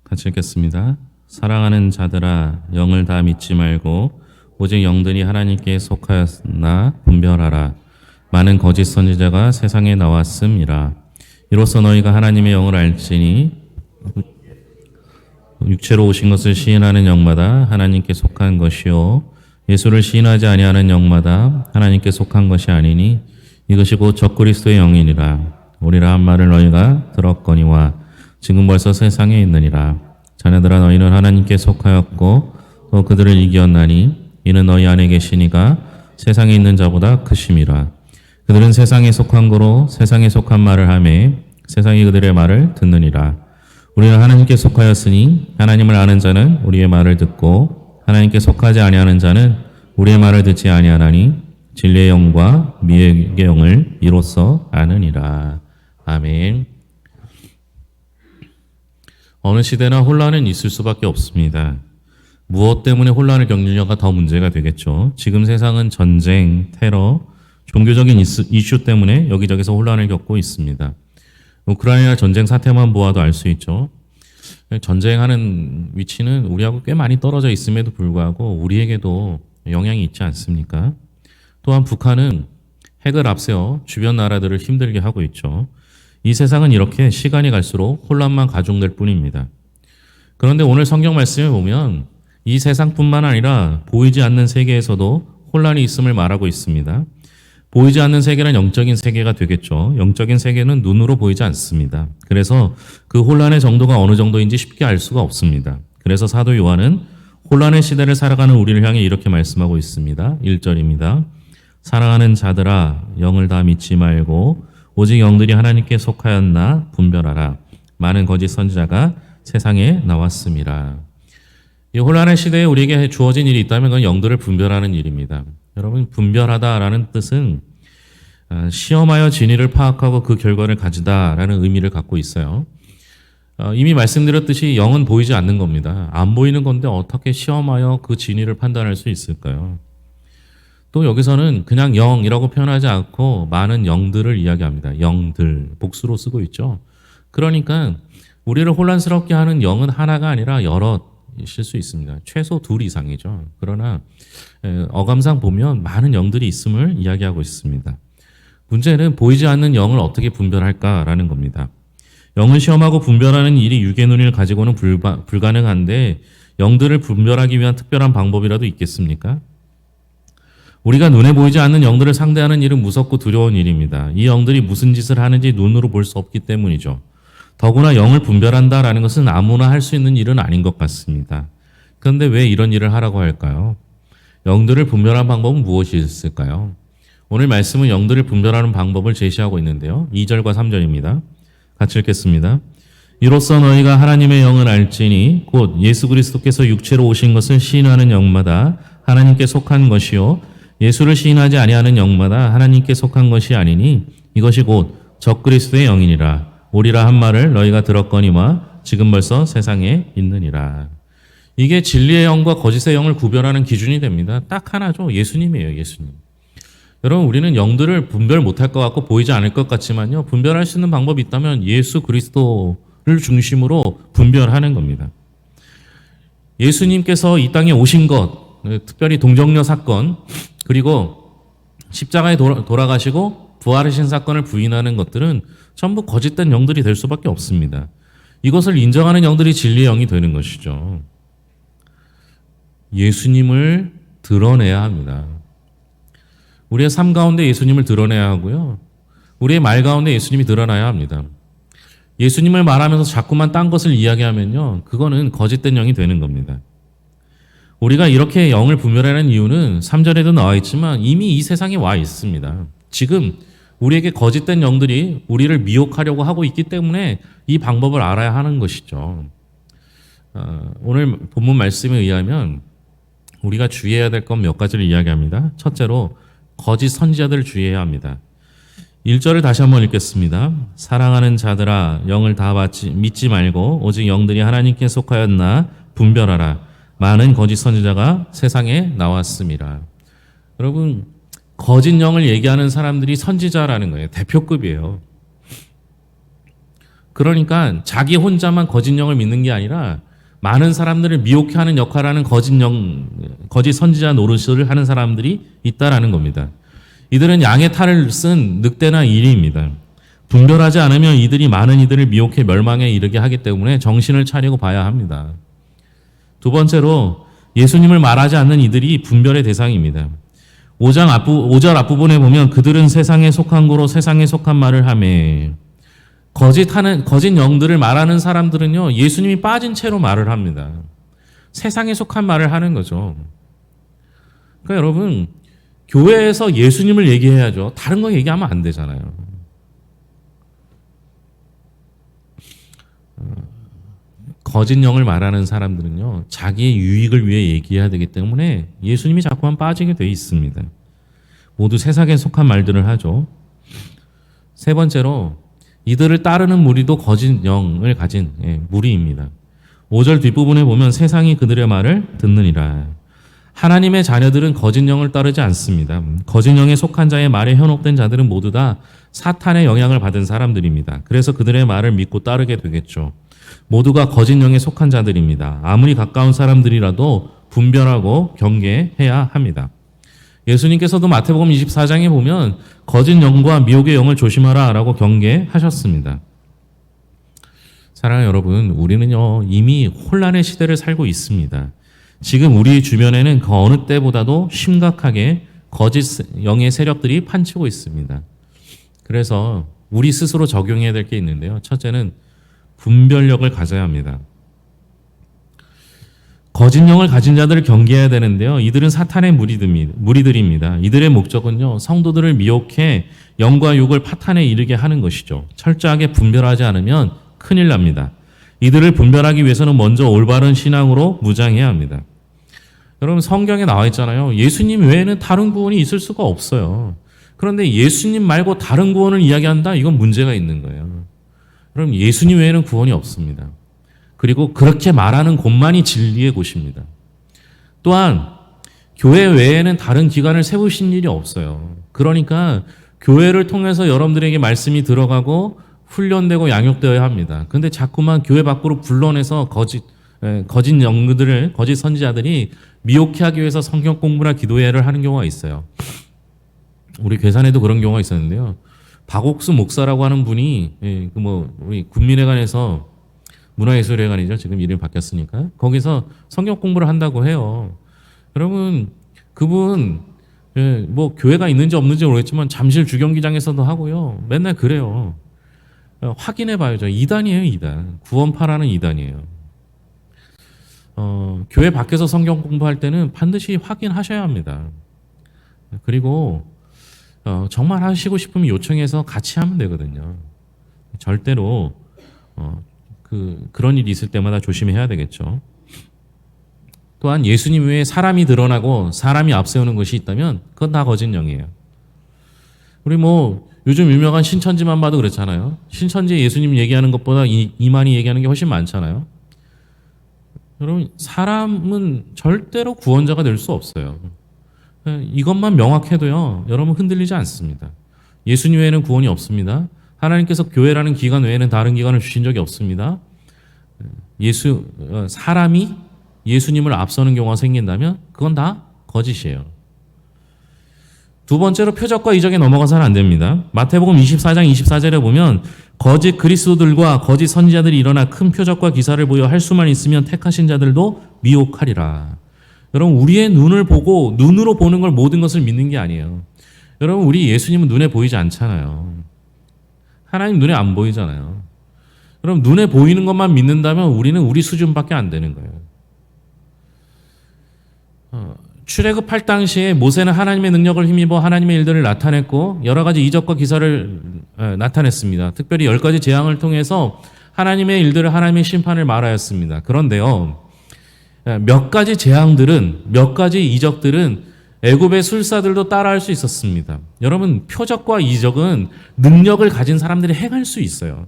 같이 읽겠습니다. 사랑하는 자들아, 영을 다 믿지 말고 오직 영들이 하나님께 속하였나 분별하라. 많은 거짓 선지자가 세상에 나왔음이라. 이로써 너희가 하나님의 영을 알지니 육체로 오신 것을 시인하는 영마다 하나님께 속한 것이요 예수를 시인하지 아니하는 영마다 하나님께 속한 것이 아니니 이것이 곧 적그리스도의 영이니라. 오리라 한 말을 너희가 들었거니와 지금 벌써 세상에 있느니라. 자녀들아, 너희는 하나님께 속하였고 또 그들을 이기었나니 이는 너희 안에 계시니가 세상에 있는 자보다 크심이라. 그들은 세상에 속한 거로 세상에 속한 말을 하매 세상이 그들의 말을 듣느니라. 우리는 하나님께 속하였으니 하나님을 아는 자는 우리의 말을 듣고 하나님께 속하지 아니하는 자는 우리의 말을 듣지 아니하나니 진리의 영과 미의 영을 이로써 아느니라. 아멘. 어느 시대나 혼란은 있을 수밖에 없습니다. 무엇 때문에 혼란을 겪느냐가 더 문제가 되겠죠. 지금 세상은 전쟁, 테러, 종교적인 이슈 때문에 여기저기서 혼란을 겪고 있습니다. 우크라이나 전쟁 사태만 보아도 알 수 있죠. 전쟁하는 위치는 우리하고 꽤 많이 떨어져 있음에도 불구하고 우리에게도 영향이 있지 않습니까? 또한 북한은 핵을 앞세워 주변 나라들을 힘들게 하고 있죠. 이 세상은 이렇게 시간이 갈수록 혼란만 가중될 뿐입니다. 그런데 오늘 성경 말씀에 보면 이 세상뿐만 아니라 보이지 않는 세계에서도 혼란이 있음을 말하고 있습니다. 보이지 않는 세계는 영적인 세계가 되겠죠. 영적인 세계는 눈으로 보이지 않습니다. 그래서 그 혼란의 정도가 어느 정도인지 쉽게 알 수가 없습니다. 그래서 사도 요한은 혼란의 시대를 살아가는 우리를 향해 이렇게 말씀하고 있습니다. 1절입니다. 사랑하는 자들아, 영을 다 믿지 말고 오직 영들이 하나님께 속하였나 분별하라. 많은 거짓 선지자가 세상에 나왔음이라. 이 혼란의 시대에 우리에게 주어진 일이 있다면 그건 영들을 분별하는 일입니다. 여러분, 분별하다라는 뜻은 시험하여 진리를 파악하고 그 결과를 가지다라는 의미를 갖고 있어요. 이미 말씀드렸듯이 영은 보이지 않는 겁니다. 안 보이는 건데 어떻게 시험하여 그 진리를 판단할 수 있을까요? 또 여기서는 그냥 영이라고 표현하지 않고 많은 영들을 이야기합니다. 영들, 복수로 쓰고 있죠. 그러니까 우리를 혼란스럽게 하는 영은 하나가 아니라 여럿 있을 수 있습니다. 최소 둘 이상이죠. 그러나 어감상 보면 많은 영들이 있음을 이야기하고 있습니다. 문제는 보이지 않는 영을 어떻게 분별할까라는 겁니다. 영을 시험하고 분별하는 일이 육의 눈을 가지고는 불가능한데 영들을 분별하기 위한 특별한 방법이라도 있겠습니까? 우리가 눈에 보이지 않는 영들을 상대하는 일은 무섭고 두려운 일입니다. 이 영들이 무슨 짓을 하는지 눈으로 볼 수 없기 때문이죠. 더구나 영을 분별한다라는 것은 아무나 할 수 있는 일은 아닌 것 같습니다. 그런데 왜 이런 일을 하라고 할까요? 영들을 분별하는 방법은 무엇이 있을까요? 오늘 말씀은 영들을 분별하는 방법을 제시하고 있는데요. 2절과 3절입니다. 같이 읽겠습니다. 이로써 너희가 하나님의 영을 알지니 곧 예수 그리스도께서 육체로 오신 것을 시인하는 영마다 하나님께 속한 것이요 예수를 시인하지 아니하는 영마다 하나님께 속한 것이 아니니 이것이 곧 적그리스도의 영이니라. 오리라 한 말을 너희가 들었거니와 지금 벌써 세상에 있느니라. 이게 진리의 영과 거짓의 영을 구별하는 기준이 됩니다. 딱 하나죠. 예수님이에요. 예수님. 여러분, 우리는 영들을 분별 못할 것 같고 보이지 않을 것 같지만요. 분별할 수 있는 방법이 있다면 예수 그리스도를 중심으로 분별하는 겁니다. 예수님께서 이 땅에 오신 것, 특별히 동정녀 사건, 그리고 십자가에 돌아가시고 부활하신 사건을 부인하는 것들은 전부 거짓된 영들이 될 수밖에 없습니다. 이것을 인정하는 영들이 진리의 영이 되는 것이죠. 예수님을 드러내야 합니다. 우리의 삶 가운데 예수님을 드러내야 하고요. 우리의 말 가운데 예수님이 드러나야 합니다. 예수님을 말하면서 자꾸만 딴 것을 이야기하면요. 그거는 거짓된 영이 되는 겁니다. 우리가 이렇게 영을 분별하는 이유는 3절에도 나와 있지만 이미 이 세상에 와 있습니다. 지금 우리에게 거짓된 영들이 우리를 미혹하려고 하고 있기 때문에 이 방법을 알아야 하는 것이죠. 오늘 본문 말씀에 의하면 우리가 주의해야 될 건 몇 가지를 이야기합니다. 첫째로 거짓 선지자들을 주의해야 합니다. 1절을 다시 한번 읽겠습니다. 사랑하는 자들아, 영을 다 믿지 말고 오직 영들이 하나님께 속하였나 분별하라. 많은 거짓 선지자가 세상에 나왔습니다. 여러분, 거짓 영을 얘기하는 사람들이 선지자라는 거예요. 대표급이에요. 그러니까 자기 혼자만 거짓 영을 믿는 게 아니라 많은 사람들을 미혹하는 역할을 하는 거짓 선지자 노릇을 하는 사람들이 있다라는 겁니다. 이들은 양의 탈을 쓴 늑대나 이리입니다. 분별하지 않으면 이들이 많은 이들을 미혹해 멸망에 이르게 하기 때문에 정신을 차리고 봐야 합니다. 두 번째로 예수님을 말하지 않는 이들이 분별의 대상입니다. 5절 앞부분에 보면 그들은 세상에 속한 거로 세상에 속한 말을 하매 거짓 영들을 말하는 사람들은요, 예수님이 빠진 채로 말을 합니다. 세상에 속한 말을 하는 거죠. 그러니까 여러분, 교회에서 예수님을 얘기해야죠. 다른 거 얘기하면 안 되잖아요. 거짓 영을 말하는 사람들은요, 자기의 유익을 위해 얘기해야 되기 때문에 예수님이 자꾸만 빠지게 돼 있습니다. 모두 세상에 속한 말들을 하죠. 세 번째로 이들을 따르는 무리도 거짓 영을 가진 무리입니다. 5절 뒷부분에 보면 세상이 그들의 말을 듣느니라. 하나님의 자녀들은 거짓 영을 따르지 않습니다. 거짓 영에 속한 자의 말에 현혹된 자들은 모두 다 사탄의 영향을 받은 사람들입니다. 그래서 그들의 말을 믿고 따르게 되겠죠. 모두가 거짓 영에 속한 자들입니다. 아무리 가까운 사람들이라도 분별하고 경계해야 합니다. 예수님께서도 마태복음 24장에 보면 거짓 영과 미혹의 영을 조심하라 라고 경계하셨습니다. 사랑하는 여러분, 우리는요 이미 혼란의 시대를 살고 있습니다. 지금 우리 주변에는 그 어느 때보다도 심각하게 거짓 영의 세력들이 판치고 있습니다. 그래서 우리 스스로 적용해야 될 게 있는데요. 첫째는 분별력을 가져야 합니다. 거짓 영을 가진 자들을 경계해야 되는데요. 이들은 사탄의 무리들입니다. 이들의 목적은요, 성도들을 미혹해 영과 육을 파탄에 이르게 하는 것이죠. 철저하게 분별하지 않으면 큰일 납니다. 이들을 분별하기 위해서는 먼저 올바른 신앙으로 무장해야 합니다. 여러분, 성경에 나와 있잖아요. 예수님 외에는 다른 구원이 있을 수가 없어요. 그런데 예수님 말고 다른 구원을 이야기한다? 이건 문제가 있는 거예요. 그럼 예수님 외에는 구원이 없습니다. 그리고 그렇게 말하는 곳만이 진리의 곳입니다. 또한 교회 외에는 다른 기관을 세우신 일이 없어요. 그러니까 교회를 통해서 여러분들에게 말씀이 들어가고 훈련되고 양육되어야 합니다. 그런데 자꾸만 교회 밖으로 불러내서 거짓 영들을, 거짓 선지자들이 미혹해 하기 위해서 성경 공부나 기도회를 하는 경우가 있어요. 우리 괴산에도 그런 경우가 있었는데요. 박옥수 목사라고 하는 분이 우리 군민회관에서 문화예술회관이죠. 지금 이름이 바뀌었으니까. 거기서 성경 공부를 한다고 해요. 여러분, 그분 뭐 교회가 있는지 없는지 모르겠지만 잠실 주경기장에서도 하고요. 맨날 그래요. 확인해 봐야죠. 이단이에요, 이단. 구원파라는 이단이에요. 교회 밖에서 성경 공부할 때는 반드시 확인하셔야 합니다. 그리고 정말 하시고 싶으면 요청해서 같이 하면 되거든요. 절대로 그런 일이 있을 때마다 조심해야 되겠죠. 또한 예수님 외에 사람이 드러나고 사람이 앞세우는 것이 있다면 그건 다 거짓 영이에요. 우리 요즘 유명한 신천지만 봐도 그렇잖아요. 신천지 예수님 얘기하는 것보다 이만희 얘기하는 게 훨씬 많잖아요. 여러분, 사람은 절대로 구원자가 될 수 없어요. 이것만 명확해도요, 여러분 흔들리지 않습니다. 예수님 외에는 구원이 없습니다. 하나님께서 교회라는 기관 외에는 다른 기관을 주신 적이 없습니다. 사람이 예수님을 앞서는 경우가 생긴다면 그건 다 거짓이에요. 두 번째로 표적과 이적에 넘어가서는 안 됩니다. 마태복음 24장 24절에 보면 거짓 그리스도들과 거짓 선지자들이 일어나 큰 표적과 기사를 보여 할 수만 있으면 택하신 자들도 미혹하리라. 여러분, 우리의 눈을 보고 눈으로 보는 걸 모든 것을 믿는 게 아니에요. 여러분, 우리 예수님은 눈에 보이지 않잖아요. 하나님 눈에 안 보이잖아요. 그럼 눈에 보이는 것만 믿는다면 우리는 우리 수준밖에 안 되는 거예요. 출애굽할 당시에 모세는 하나님의 능력을 힘입어 하나님의 일들을 나타냈고 여러 가지 이적과 기사를 나타냈습니다. 특별히 10가지 재앙을 통해서 하나님의 일들을, 하나님의 심판을 말하였습니다. 그런데요, 몇 가지 재앙들은, 몇 가지 이적들은 애굽의 술사들도 따라할 수 있었습니다. 여러분, 표적과 이적은 능력을 가진 사람들이 행할 수 있어요.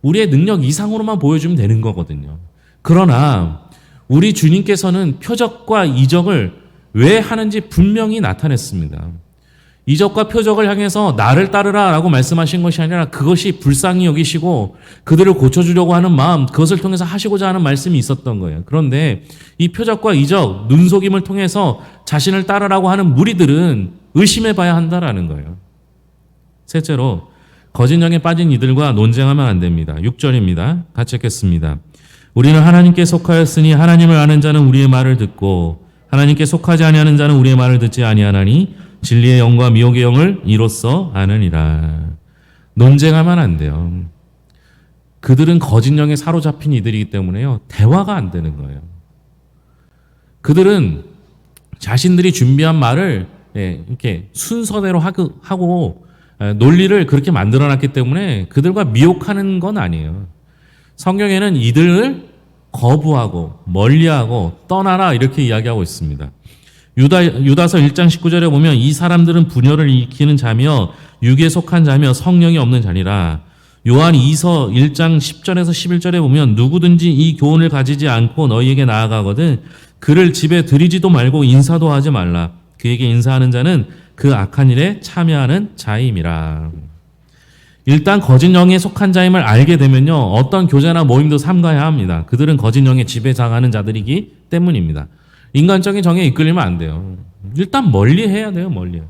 우리의 능력 이상으로만 보여주면 되는 거거든요. 그러나 우리 주님께서는 표적과 이적을 왜 하는지 분명히 나타냈습니다. 이적과 표적을 향해서 나를 따르라 라고 말씀하신 것이 아니라 그것이 불쌍히 여기시고 그들을 고쳐주려고 하는 마음, 그것을 통해서 하시고자 하는 말씀이 있었던 거예요. 그런데 이 표적과 이적, 눈속임을 통해서 자신을 따르라고 하는 무리들은 의심해 봐야 한다라는 거예요. 셋째로 거짓 영에 빠진 이들과 논쟁하면 안 됩니다. 6절입니다. 같이 읽겠습니다. 우리는 하나님께 속하였으니 하나님을 아는 자는 우리의 말을 듣고 하나님께 속하지 아니하는 자는 우리의 말을 듣지 아니하나니 진리의 영과 미혹의 영을 이로써 아느니라. 논쟁하면 안 돼요. 그들은 거짓 영에 사로잡힌 이들이기 때문에요. 대화가 안 되는 거예요. 그들은 자신들이 준비한 말을 이렇게 순서대로 하고 논리를 그렇게 만들어놨기 때문에 그들과 미혹하는 건 아니에요. 성경에는 이들을 거부하고 멀리하고 떠나라 이렇게 이야기하고 있습니다. 유다서 1장 19절에 보면 이 사람들은 분열을 일으키는 자며 육에 속한 자며 성령이 없는 자니라. 요한 2서 1장 10절에서 11절에 보면 누구든지 이 교훈을 가지지 않고 너희에게 나아가거든 그를 집에 들이지도 말고 인사도 하지 말라. 그에게 인사하는 자는 그 악한 일에 참여하는 자임이라. 일단 거짓 영에 속한 자임을 알게 되면요. 어떤 교제나 모임도 삼가야 합니다. 그들은 거짓 영에 지배당하는 자들이기 때문입니다. 인간적인 정에 이끌리면 안 돼요. 일단 멀리 해야 돼요. 멀리.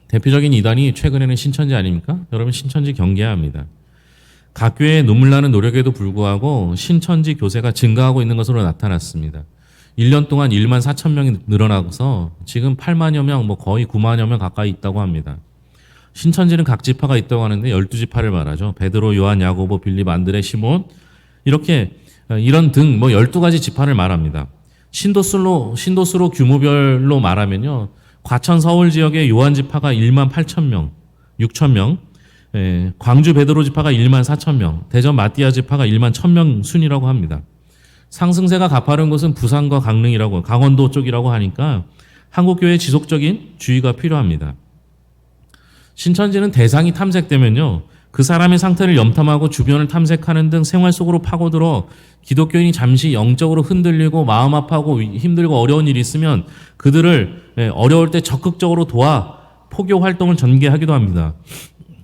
대표적인 이단이 최근에는 신천지 아닙니까? 여러분 신천지 경계해야 합니다. 각 교회의 눈물 나는 노력에도 불구하고 신천지 교세가 증가하고 있는 것으로 나타났습니다. 1년 동안 1만 4천 명이 늘어나서 지금 8만여 명, 거의 9만여 명 가까이 있다고 합니다. 신천지는 각 지파가 있다고 하는데 12지파를 말하죠. 베드로, 요한, 야고보, 빌립, 안드레, 시몬 이렇게 이런 등 12가지 지파를 말합니다. 신도수로 규모별로 말하면요. 과천 서울 지역의 요한 지파가 1만 8천 명, 6천 명, 광주 베드로 지파가 1만 4천 명, 대전 마띠아 지파가 1만 1천 명 순이라고 합니다. 상승세가 가파른 곳은 부산과 강원도 쪽이라고 하니까 한국교회의 지속적인 주의가 필요합니다. 신천지는 대상이 탐색되면요. 그 사람의 상태를 염탐하고 주변을 탐색하는 등 생활 속으로 파고들어 기독교인이 잠시 영적으로 흔들리고 마음 아파하고 힘들고 어려운 일이 있으면 그들을 어려울 때 적극적으로 도와 포교 활동을 전개하기도 합니다.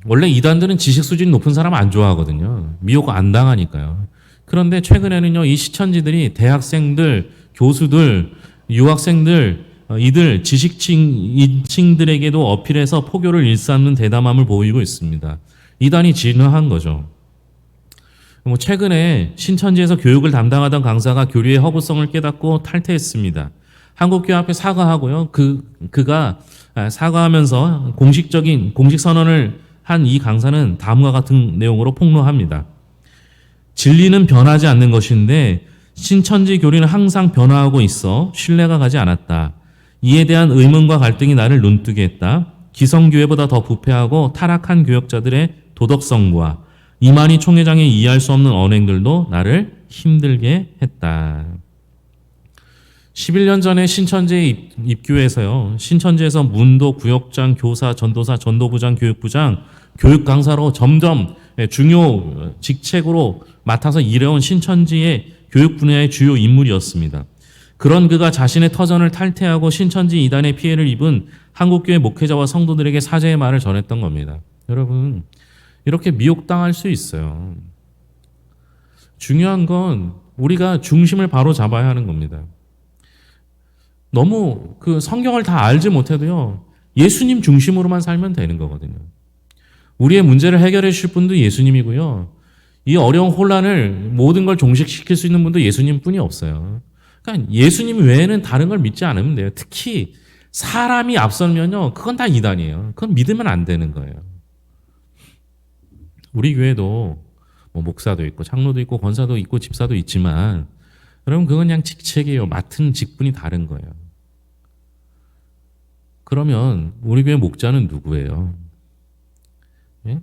원래 이단들은 지식 수준이 높은 사람 안 좋아하거든요. 미혹 안 당하니까요. 그런데 최근에는요. 이 신천지들이 대학생들, 교수들, 유학생들 이들 지식층들에게도 어필해서 포교를 일삼는 대담함을 보이고 있습니다. 이단이 진화한 거죠. 최근에 신천지에서 교육을 담당하던 강사가 교리의 허구성을 깨닫고 탈퇴했습니다. 한국교회 앞에 사과하고요. 그가 사과하면서 공식 선언을 한 이 강사는 다음과 같은 내용으로 폭로합니다. 진리는 변하지 않는 것인데 신천지 교리는 항상 변화하고 있어 신뢰가 가지 않았다. 이에 대한 의문과 갈등이 나를 눈뜨게 했다. 기성교회보다 더 부패하고 타락한 교역자들의 도덕성과 이만희 총회장의 이해할 수 없는 언행들도 나를 힘들게 했다. 11년 전에 신천지에 입교해서요. 신천지에서 문도, 구역장, 교사, 전도사, 전도부장, 교육부장, 교육 강사로 점점 중요 직책으로 맡아서 일해온 신천지의 교육 분야의 주요 인물이었습니다. 그런 그가 자신의 터전을 탈퇴하고 신천지 이단의 피해를 입은 한국교회 목회자와 성도들에게 사죄의 말을 전했던 겁니다. 여러분, 이렇게 미혹당할 수 있어요. 중요한 건 우리가 중심을 바로 잡아야 하는 겁니다. 너무 그 성경을 다 알지 못해도요, 예수님 중심으로만 살면 되는 거거든요. 우리의 문제를 해결해 주실 분도 예수님이고요. 이 어려운 혼란을 모든 걸 종식시킬 수 있는 분도 예수님 뿐이 없어요. 그러니까 예수님 외에는 다른 걸 믿지 않으면 돼요. 특히 사람이 앞서면요, 그건 다 이단이에요. 그건 믿으면 안 되는 거예요. 우리 교회도 목사도 있고 장로도 있고 권사도 있고 집사도 있지만 여러분 그건 그냥 직책이에요. 맡은 직분이 다른 거예요. 그러면 우리 교회 목자는 누구예요? 예?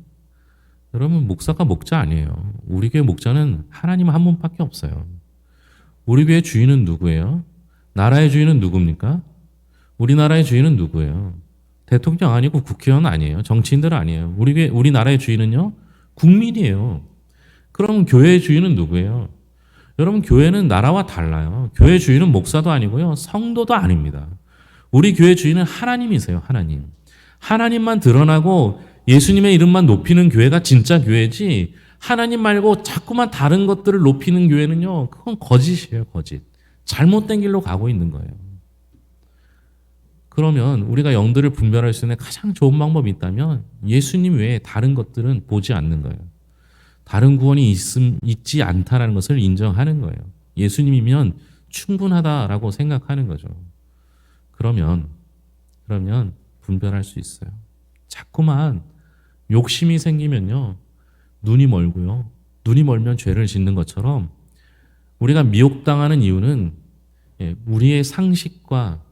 여러분 목사가 목자 아니에요. 우리 교회 목자는 하나님 한 분밖에 없어요. 우리 교회 주인은 누구예요? 나라의 주인은 누굽니까? 우리나라의 주인은 누구예요? 대통령 아니고 국회의원 아니에요. 정치인들 아니에요. 우리 나라의 주인은요? 국민이에요. 그럼 교회의 주인은 누구예요? 여러분 교회는 나라와 달라요. 교회 주인은 목사도 아니고요. 성도도 아닙니다. 우리 교회 주인은 하나님이세요. 하나님. 하나님만 드러나고 예수님의 이름만 높이는 교회가 진짜 교회지, 하나님 말고 자꾸만 다른 것들을 높이는 교회는요, 그건 거짓이에요. 거짓. 잘못된 길로 가고 있는 거예요. 그러면 우리가 영들을 분별할 수 있는 가장 좋은 방법이 있다면 예수님 외에 다른 것들은 보지 않는 거예요. 다른 구원이 있지 않다라는 것을 인정하는 거예요. 예수님이면 충분하다라고 생각하는 거죠. 그러면 분별할 수 있어요. 자꾸만 욕심이 생기면요, 눈이 멀고요. 눈이 멀면 죄를 짓는 것처럼 우리가 미혹당하는 이유는 우리의 상식과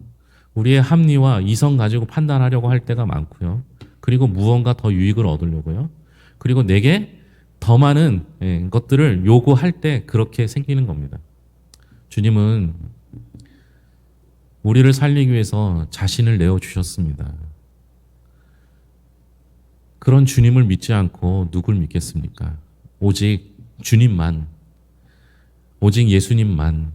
우리의 합리와 이성 가지고 판단하려고 할 때가 많고요. 그리고 무언가 더 유익을 얻으려고요. 그리고 내게 더 많은 것들을 요구할 때 그렇게 생기는 겁니다. 주님은 우리를 살리기 위해서 자신을 내어주셨습니다. 그런 주님을 믿지 않고 누굴 믿겠습니까? 오직 주님만, 오직 예수님만,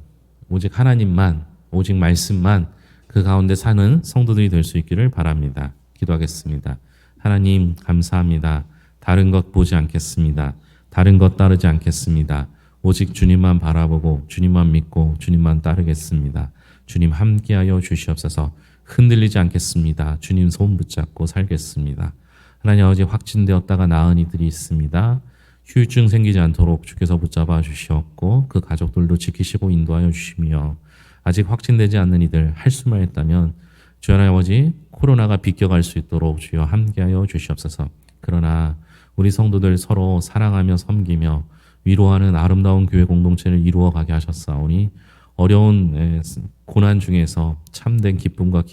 오직 하나님만, 오직 말씀만, 그 가운데 사는 성도들이 될 수 있기를 바랍니다. 기도하겠습니다. 하나님 감사합니다. 다른 것 보지 않겠습니다. 다른 것 따르지 않겠습니다. 오직 주님만 바라보고 주님만 믿고 주님만 따르겠습니다. 주님 함께하여 주시옵소서. 흔들리지 않겠습니다. 주님 손 붙잡고 살겠습니다. 하나님 아버지, 확진되었다가 나은 이들이 있습니다. 후유증 생기지 않도록 주께서 붙잡아 주시옵고 그 가족들도 지키시고 인도하여 주시며, 아직 확진되지 않는 이들 할 수만 있다면 주여 하나님 아버지, 코로나가 비껴갈 수 있도록 주여 함께하여 주시옵소서. 그러나 우리 성도들 서로 사랑하며 섬기며 위로하는 아름다운 교회 공동체를 이루어가게 하셨사오니 어려운 고난 중에서 참된 기쁨과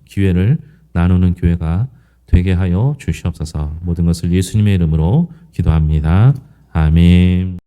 기회를 나누는 교회가 되게 하여 주시옵소서. 모든 것을 예수님의 이름으로 기도합니다. 아멘.